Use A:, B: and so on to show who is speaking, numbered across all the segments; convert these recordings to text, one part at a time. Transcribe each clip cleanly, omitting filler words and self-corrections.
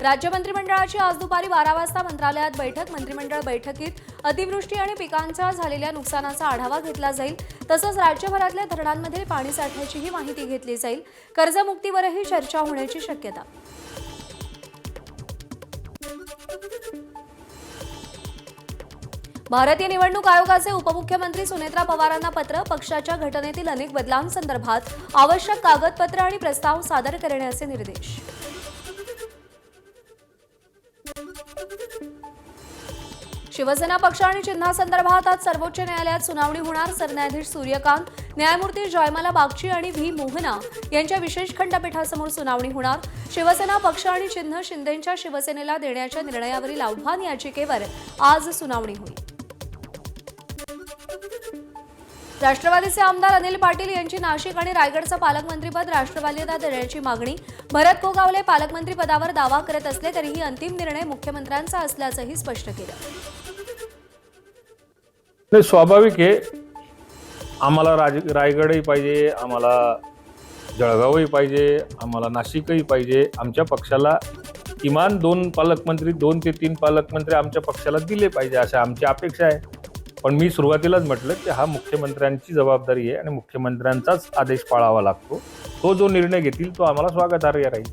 A: राज्य मंत्रिमंडळाची आज दुपारी 12 वाजता मंत्रालयात बैठक. मंत्रिमंडळ बैठकीत अतिवृष्टी आणि पिकांच्या झालेल्या नुकसानाचा आढावा घेतला जाईल. तसंच राज्यभरातल्या धरणांमधील पाणी साठ्याचीही माहिती घेतली जाईल. कर्जमुक्तीवरही चर्चा होण्याची शक्यता. भारतीय निवडणूक आयोगाचे उपमुख्यमंत्री सुनेत्रा पवारांना पत्र. पक्षाच्या घटनेतील अनेक बदलांसंदर्भात आवश्यक कागदपत्र आणि प्रस्ताव सादर करण्याचे निर्देश. शिवसेना पक्ष आणि चिन्हासंदर्भात आज सर्वोच्च न्यायालयात सुनावणी होणार. सरन्यायाधीश सूर्यकांत, न्यायमूर्ती जयमाला बागची आणि व्ही मोहना यांच्या विशेष खंडपीठासमोर सुनावणी होणार. शिवसेना पक्ष आणि चिन्ह शिंदेंच्या शिवसेनेला देण्याच्या निर्णयावरील आव्हान याचिकेवर आज सुनावणी होईल. राष्ट्रवादीचे आमदार अनिल पाटील यांची नाशिक आणि रायगडचं पालकमंत्रीपद राष्ट्रवादीला देण्याची मागणी. भरत गोगावले पालकमंत्रीपदावर दावा करत असले तरीही अंतिम निर्णय मुख्यमंत्र्यांचा असल्याचंही स्पष्ट केलं.
B: नाही, स्वाभाविक आहे. आम्हाला रायगडही पाहिजे, आम्हाला जळगावही पाहिजे, आम्हाला नाशिकही पाहिजे. आमच्या पक्षाला किमान 2 पालकमंत्री, 2 ते 3 पालकमंत्री आमच्या पक्षाला दिले पाहिजे अशी आमची अपेक्षा आहे. पण मी सुरुवातीलाच म्हटलं की हा मुख्यमंत्र्यांची जबाबदारी आहे आणि मुख्यमंत्र्यांचाच आदेश पाळावा लागतो. तो जो निर्णय घेतील तो आम्हाला स्वागतार्ह राहील.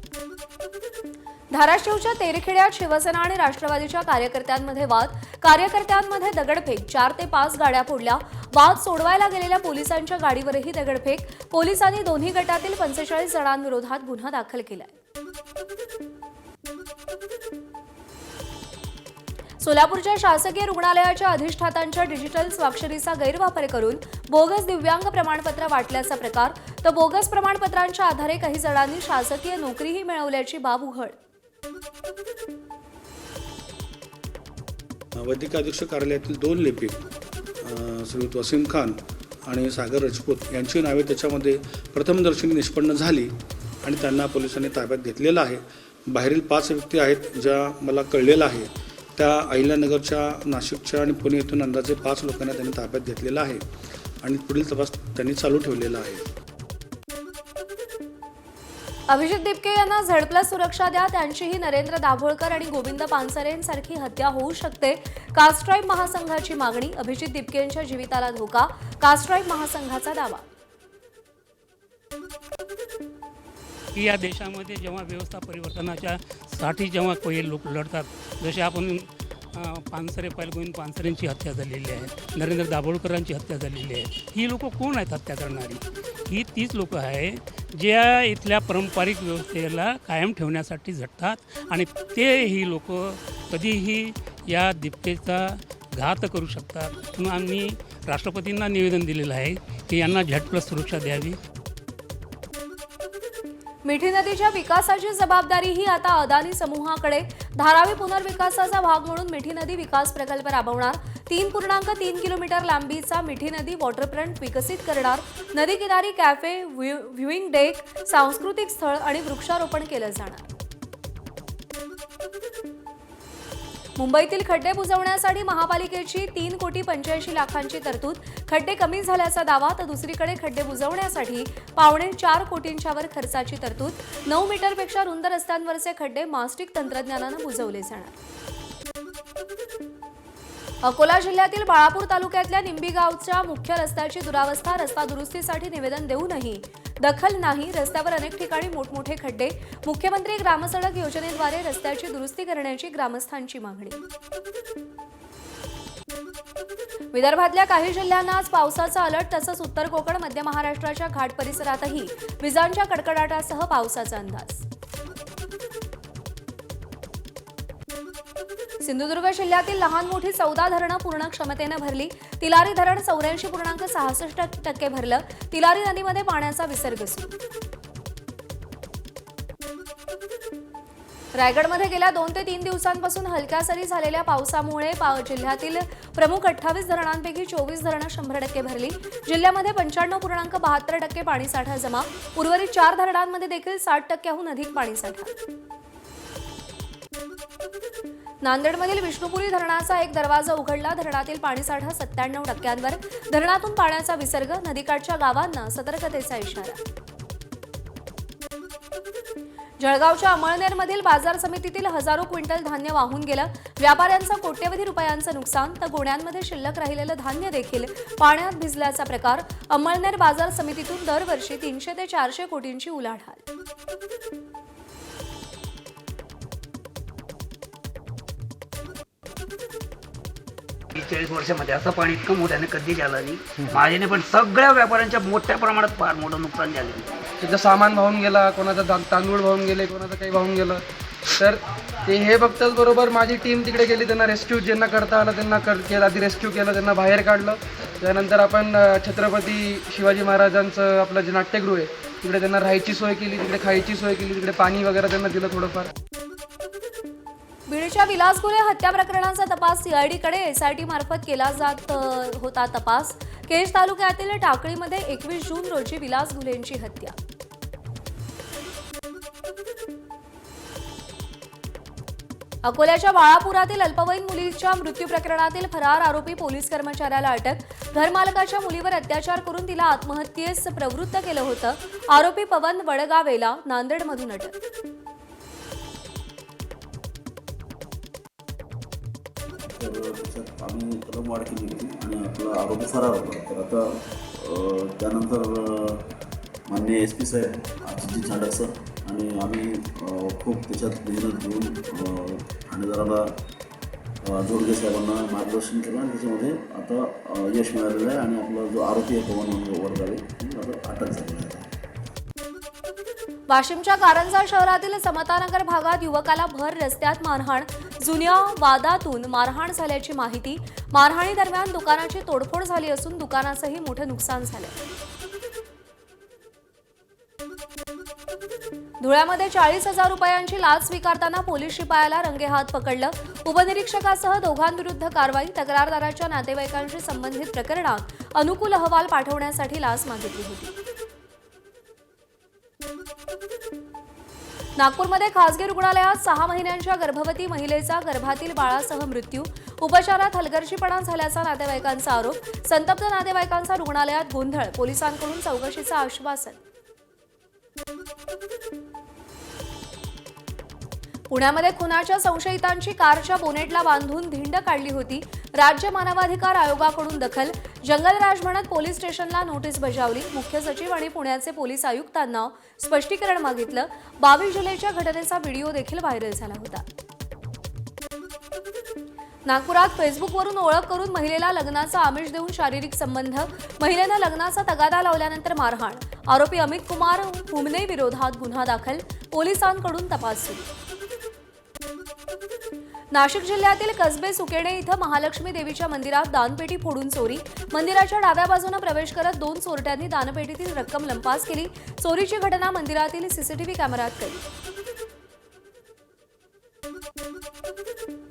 A: धाराशिवच्या तेरखेड्यात शिवसेना आणि राष्ट्रवादीच्या कार्यकर्त्यांमध्ये वाद. कार्यकर्त्यांमध्ये दगडफेक. 4 ते 5 गाड्या फोडल्या. वाद सोडवायला गेलेल्या पोलिसांच्या गाडीवरही दगडफेक. पोलिसांनी दोन्ही गटातील 45 जणांविरोधात गुन्हा दाखल केलाय. सोलापूरच्या शासकीय रुग्णालयाच्या अधिष्ठातांच्या डिजिटल स्वाक्षरीचा गैरवापर करून बोगस दिव्यांग प्रमाणपत्र वाटल्याचा प्रकार. तर बोगस प्रमाणपत्रांच्या आधारे काही जणांनी शासकीय नोकरीही मिळवल्याची बाब उघड.
C: वैद्यकीय अधीक्षक कार्यालयातील 2 लिपिक श्रीयुत वसीम खान आणि सागर राजपूत यांची नावे त्याच्यामध्ये प्रथमदर्शनी निष्पन्न झाली आणि त्यांना पोलिसांनी ताब्यात घेतलेलं आहे. बाहेरील 5 व्यक्ती आहेत ज्या मला कळलेलं आहे. त्या अहिल्यानगरच्या, नाशिकच्या आणि पुणे येथून अंदाजे 5 लोकांना त्यांनी ताब्यात घेतलेला आहे आणि पुढील तपास त्यांनी चालू ठेवलेला आहे.
A: अभिजित दिपके यांना झेड+ सुरक्षा द्या. त्यांचीही नरेंद्र दाभोळकर आणि गोविंद पानसरेंसारखी हत्या होऊ शकते. कास्ट्राईब महासंघाची मागणी. अभिजित दिपकेंच्या जीविताला धोका. कास्ट्राईब महासंघाचा दावा.
D: की या देशामध्ये जेव्हा व्यवस्था परिवर्तनाच्या साठी जेव्हा काही लोक लढतात, जसे आपण पानसरे गोविंद पानसरेंची हत्या झालेली आहे, नरेंद्र दाभोळकरांची हत्या झालेली आहे. ही लोक कोण आहेत हत्या करणारी? ही तीच लोक आहे ज्या इथल्या पारंपरिक व्यवस्थेला कायम ठेवण्यासाठी झटतात आणि ते ही लोक कधीही या दिपकेचा घात करू शकतात. म्हणून आम्ही राष्ट्रपतींना निवेदन दिलेलं आहे की यांना झेड+ सुरक्षा द्यावी.
A: मिठी नदीच्या विकासाची जबाबदारी ही आता अदानी समूहाकडे. धारावी पुनर्विकासाचा भाग म्हणून मिठी नदी विकास प्रकल्प राबवणार. 3.3 किलोमीटर लांबीचा मिठी नदी वॉटरफ्रंट विकसित करणार. नदी किनारी कॅफे, व्ह्यूइंग डेक, सांस्कृतिक स्थळ आणि वृक्षारोपण केलं जाणार. मुंबईतील खड्डे बुजवण्यासाठी महापालिकेची 3,85,00,000ची तरतूद. खड्डे कमी झाल्याचा दावा. तर दुसरीकडे खड्डे बुजवण्यासाठी 4.25 कोटींच्या वर खर्चाची तरतूद. 9 मीटरपेक्षा रुंद रस्त्यांवरचे खड्डे मास्टिक तंत्रज्ञानानं बुजवले जाणार. अकोला जिल्ह्यातील बाळापूर तालुक्यातल्या निंबी गावच्या मुख्य रस्त्याची दुरावस्था. रस्ता दुरुस्तीसाठी निवेदन देऊनही दखल नाही. रस्त्यावर अनेक ठिकाणी मोठमोठे खड्डे. मुख्यमंत्री ग्रामसडक योजनेद्वारे रस्त्याची दुरुस्ती करण्याची ग्रामस्थांची मागणी. विदर्भातल्या काही जिल्ह्यांना आज पावसाचा अलर्ट. तसंच उत्तर कोकण, मध्य महाराष्ट्राच्या घाट परिसरातही विजांच्या कडकडाटासह पावसाचा अंदाज. सिंधुदुर्ग जिल्ह्यातील लहान मोठी 14 धरणं पूर्ण क्षमतेनं भरली. तिलारी धरण 84.66% भरलं. तिलारी नदीमध्ये पाण्याचा विसर्ग सुरू. रायगडमध्ये गेल्या 2 ते 3 दिवसांपासून हलक्या सरी झालेल्या पावसामुळे जिल्ह्यातील प्रमुख 28 धरणांपैकी 24 धरणं 100% भरली. जिल्ह्यामध्ये 95.72% पाणीसाठा जमा. उर्वरित 4 धरणांमध्ये देखील 60%हून अधिक पाणीसाठा. नांदेडमधील विष्णुपुरी धरणाचा एक दरवाजा उघडला. धरणातील पाणीसाठा 97%वर. धरणातून पाण्याचा विसर्ग. नदीकाठच्या गावांना सतर्कतेचा इशारा. जळगावच्या अमळनेरमधील बाजार समितीतील हजारो क्विंटल धान्य वाहून गेलं. व्यापाऱ्यांचं कोट्यवधी रुपयांचं नुकसान तर गोण्यांमध्ये शिल्लक राहिलेलं धान्य देखील पाण्यात भिजल्याचा प्रकार. अमळनेर बाजार समितीतून दरवर्षी 300 ते 400 कोटींची उलाढाल.
E: 40 वर्षामध्ये असं पाणी इतकं मोठ्याने कधी झालं नाही. माझ्याने पण सगळ्या व्यापाऱ्यांच्या मोठ्या प्रमाणात फार मोठं नुकसान झालं.
F: तिथं सामान वाहून गेला, कोणाचा तांदूळ वाहून गेले, कोणाचं काही वाहून गेलं. तर ते हे बघताच बरोबर माझी टीम तिकडे गेली, त्यांना रेस्क्यू ज्यांना करता आलं त्यांना केलं, आधी रेस्क्यू केलं, त्यांना बाहेर काढलं. त्यानंतर आपण छत्रपती शिवाजी महाराजांचं आपलं जे नाट्यगृह आहे तिकडे त्यांना राहायची सोय केली, तिकडे खायची सोय केली, तिकडे पाणी वगैरे त्यांना दिलं थोडंफार.
A: बीडच्या विलासगुले हत्या प्रकरणाचा तपास सीआयडीकडे एसआयटी मार्फत केला जात होता. तपास केज तालुक्यातील टाकळीमध्ये 21 जून रोजी विलासगुलेंची हत्या. अकोल्याच्या बाळापुरातील अल्पवयीन मुलीच्या मृत्यू प्रकरणातील फरार आरोपी पोलीस कर्मचाऱ्याला अटक. घरमालकाच्या मुलीवर अत्याचार करून तिला आत्महत्येस प्रवृत्त केलं होतं. आरोपी पवन वडगावेला नांदेडमधून अटक.
G: तर त्याच्यात आम्ही कलम वाढ केली होती आणि आपला आरोपी फरार होता. तर आता त्यानंतर माननीय SP साहेब अजितजी चांडक सर आणि आम्ही खूप त्याच्यात मेहनत घेऊन ठाणेदाराला जोडगे साहेबांना मार्गदर्शन केलं आणि त्याच्यामध्ये आता यश मिळालेलं आहे आणि आपला जो आरोपी आहे पवन वडगावे आता अटक झालेला आहे.
A: वाशिमच्या कारंजा शहरातील समतानगर भागात युवकाला भर रस्त्यात मारहाण. जुन्या वादातून मारहाण झाल्याची माहिती. मारहाणी दरम्यान दुकानाची तोडफोड झाली असून दुकानाचंही मोठं नुकसान झालं. धुळ्यामध्ये 40,000 रुपयांची लाच स्वीकारताना पोलीस शिपायाला रंगेहात पकडलं. उपनिरीक्षकासह दोघांविरुद्ध कारवाई. तक्रारदाराच्या नातेवाईकांशी संबंधित प्रकरणात अनुकूल अहवाल पाठवण्यासाठी लाच मागितली होती. नागपूरमध्ये खासगी रुग्णालयात 6 महिन्यांच्या गर्भवती महिलेचा गर्भातील बाळासह मृत्यू. उपचारात हलगर्जीपणा झाल्याचा नातेवाईकांचा आरोप. संतप्त नातेवाईकांचा रुग्णालयात गोंधळ. पोलिसांकडून चौकशीचं आश्वासन. पुण्यामध्ये खुनाच्या संशयितांची कारच्या बोनेटला बांधून धिंड काढली होती. राज्य मानवाधिकार आयोगाकडून दखल. जंगलराज म्हणत पोलीस स्टेशनला नोटीस बजावली. मुख्य सचिव आणि पुण्याचे पोलीस आयुक्तांना स्पष्टीकरण मागितलं. 22 जुलैच्या घटनेचा व्हिडिओ देखील व्हायरल झाला होता. नागपुरात फेसबुकवरून ओळख करून महिलेला लग्नाचा आमिष देऊन शारीरिक संबंध. महिलेनं लग्नाचा तगादा लावल्यानंतर मारहाण. आरोपी अमित कुमार हुमने विरोधात गुन्हा दाखल. पोलिसांकडून तपास सुरू. नाशिक जिल्ह्यातील कसबे सुकेणे इथं महालक्ष्मी देवीच्या मंदिरात दानपेटी फोडून चोरी. मंदिराच्या डाव्या बाजूने प्रवेश करत 2 चोरट्यांनी दानपेटीतील रक्कम लंपास केली. चोरीची घटना मंदिरातील सीसीटीव्ही कॅमेऱ्यात कैद.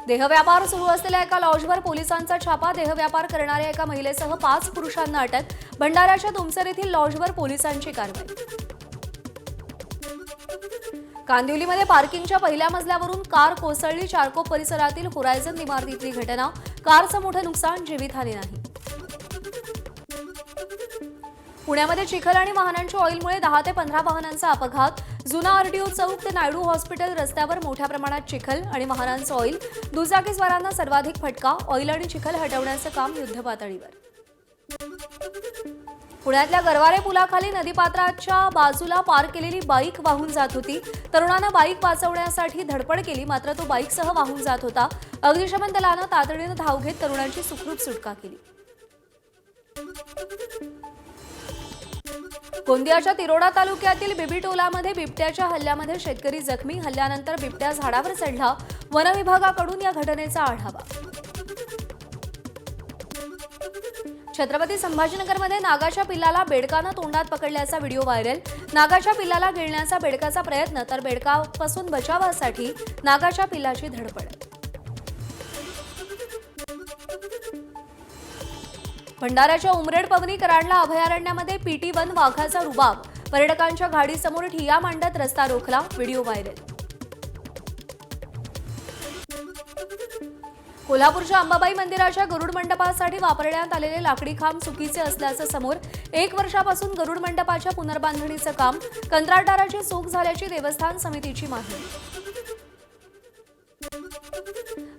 A: देहव्यापार सुरू असलेल्या एका लॉजवर पोलिसांचा छापा. देहव्यापार करणाऱ्या एका महिलेसह 5 पुरुषांना अटक. भंडाऱ्याच्या तुमसर येथील लॉजवर पोलिसांची कारवाई. कांदिवलीमध्ये पार्किंगच्या पहिल्या मजल्यावरून कार कोसळली. चारकोप परिसरातील होरायझन इमारतीतली घटना. कारचं मोठं नुकसान, जीवितहानी नाही. पुण्यामध्ये चिखल आणि वाहनांच्या ऑइलमुळे 10 ते 15 वाहनांचा अपघात. जुना आरटीओ चौक ते नायडू हॉस्पिटल रस्त्यावर मोठ्या प्रमाणात चिखल आणि वाहनांचं ऑइल. दुचाकीस्वारांना सर्वाधिक फटका. ऑइल आणि चिखल हटवण्याचं काम युद्धपातळीवर. पुण्यातल्या गरवारे पुलाखाली नदीपात्राच्या बाजूला पार्क केलेली बाईक वाहून जात होती. तरुणानं बाईक वाचवण्यासाठी धडपड केली, मात्र तो बाईकसह वाहून जात होता. अग्निशमन दलानं तातडीनं धाव घेत तरुणाची सुखरूप सुटका केली. गोंदियाच्या तिरोडा तालुक्यातील बिबिटोलामध्ये बिबट्याच्या हल्ल्यामध्ये शेतकरी जखमी. हल्ल्यानंतर बिबट्या झाडावर चढला. वनविभागाकडून या घटनेचा आढावा. छत्रपती संभाजीनगरमध्ये नागाच्या पिल्लाला बेडकानं तोंडात पकडल्याचा व्हिडिओ व्हायरल. नागाच्या पिल्लाला गिळण्याचा बेडकाचा प्रयत्न तर बेडकापासून बचावासाठी नागाच्या पिल्लाची धडपड. भंडाऱ्याच्या उमरेड पवनी कराडला अभयारण्यामध्ये PT-1 वाघाचा रुबाब. पर्यटकांच्या गाडीसमोर ठिय्या मांडत रस्ता रोखला. Video viral. कोल्हापूरच्या अंबाबाई मंदिराच्या गरुड मंडपासाठी वापरण्यात आलेले लाकडी खांब चुकीचे असल्याचं समोर 1 वर्षापासून गरुड मंडपाच्या पुनर्बांधणीचं काम कंत्राटदाराची चूक झाल्याची देवस्थान समितीची मागणी.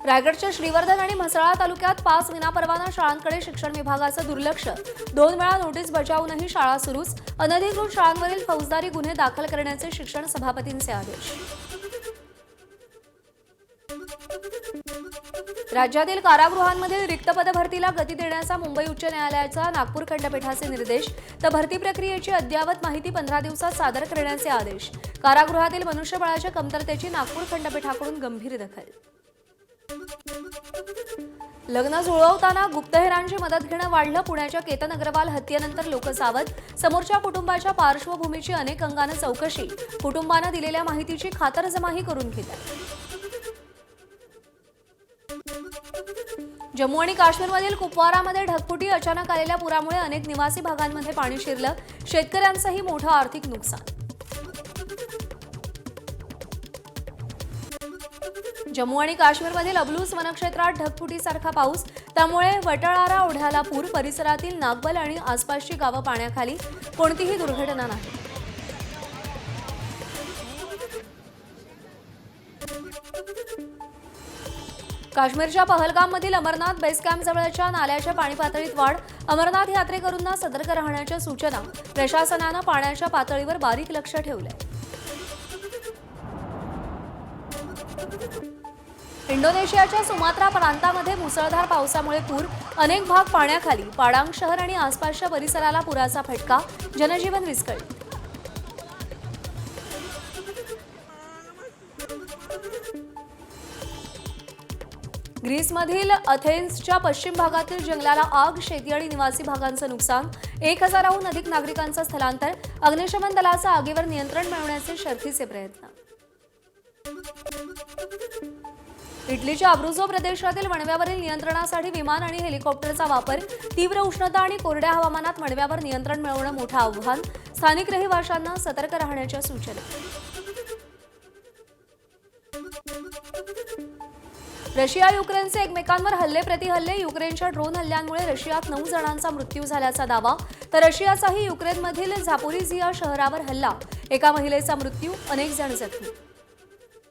A: रायगडच्या श्रीवर्धन आणि म्हसळा तालुक्यात 5 विनापरवाना शाळांकडे शिक्षण विभागाचं दुर्लक्ष. 2 वेळा नोटीस बजावूनही शाळा सुरूच. अनधिकृत शाळांवरील फौजदारी गुन्हे दाखल करण्याचे शिक्षण सभापतींचे आदेश. राज्यातील कारागृहांमधील रिक्त पदभरतीला गती देण्याचा मुंबई उच्च न्यायालयाचा नागपूर खंडपीठाचे निर्देश. तर भरती प्रक्रियेची अद्ययावत माहिती 15 दिवसात सादर करण्याचे आदेश. कारागृहातील मनुष्यबळाच्या कमतरतेची नागपूर खंडपीठाकडून गंभीर दखल. लग्न जुळवताना गुप्तहेरांची मदत घेणं वाढलं. पुण्याच्या केतन अग्रवाल हत्येनंतर लोक सावध. समोरच्या कुटुंबाच्या पार्श्वभूमीची अनेक अंगानं चौकशी. कुटुंबानं दिलेल्या माहितीची खातरजमाही करून घेतली. जम्मू आणि काश्मीरमधील कुपवारामध्ये ढगफुटी. अचानक आलेल्या पुरामुळे अनेक निवासी भागांमध्ये पाणी शिरलं. शेतकऱ्यांचंही मोठं आर्थिक नुकसान. जम्मू आणि काश्मीरमधील अबलूस वनक्षेत्रात ढगफुटीसारखा पाऊस. त्यामुळे वटाळारा ओढ्याला पूर. परिसरातील नागबल आणि आसपासची गावं पाण्याखाली. कोणतीही दुर्घटना नाही. काश्मीरच्या पहलगाममधील अमरनाथ बेस कॅम्पजवळच्या नाल्याच्या पाणी पातळीत वाढ. अमरनाथ यात्रेकरूंना सतर्क राहण्याच्या सूचना. प्रशासनानं पाण्याच्या पातळीवर बारीक लक्ष ठेवलंय. इंडोनेशियाच्या सुमात्रा प्रांतामध्ये मुसळधार पावसामुळे पूर. अनेक भाग पाण्याखाली. पाडांग शहर आणि आसपासच्या परिसराला पुराचा फटका. जनजीवन विस्कळीत. ग्रीसमधील अथेन्सच्या पश्चिम भागातील जंगलाला आग. शेती आणि निवासी भागांचं नुकसान. 1000हून अधिक नागरिकांचं स्थलांतर. अग्निशमन दलाचं आगीवर नियंत्रण मिळवण्याचे शर्थीचे प्रयत्न. इटलीच्या अब्रुझो प्रदेशातील वणव्यावरील नियंत्रणासाठी विमान आणि हेलिकॉप्टरचा वापर. तीव्र उष्णता आणि कोरड्या हवामानात वणव्यावर नियंत्रण मिळवणं मोठं आव्हान. स्थानिक रहिवाशांना सतर्क राहण्याच्या सूचना. रशिया युक्रेनचे एकमेकांवर हल्ले प्रतिहल्ले. युक्रेनच्या ड्रोन हल्ल्यांमुळे रशियात 9 जणांचा मृत्यू झाल्याचा दावा. तर रशियाचाही युक्रेनमधील झापोरिझिया शहरावर हल्ला. एका महिलेचा मृत्यू. अनेक जण जखमी.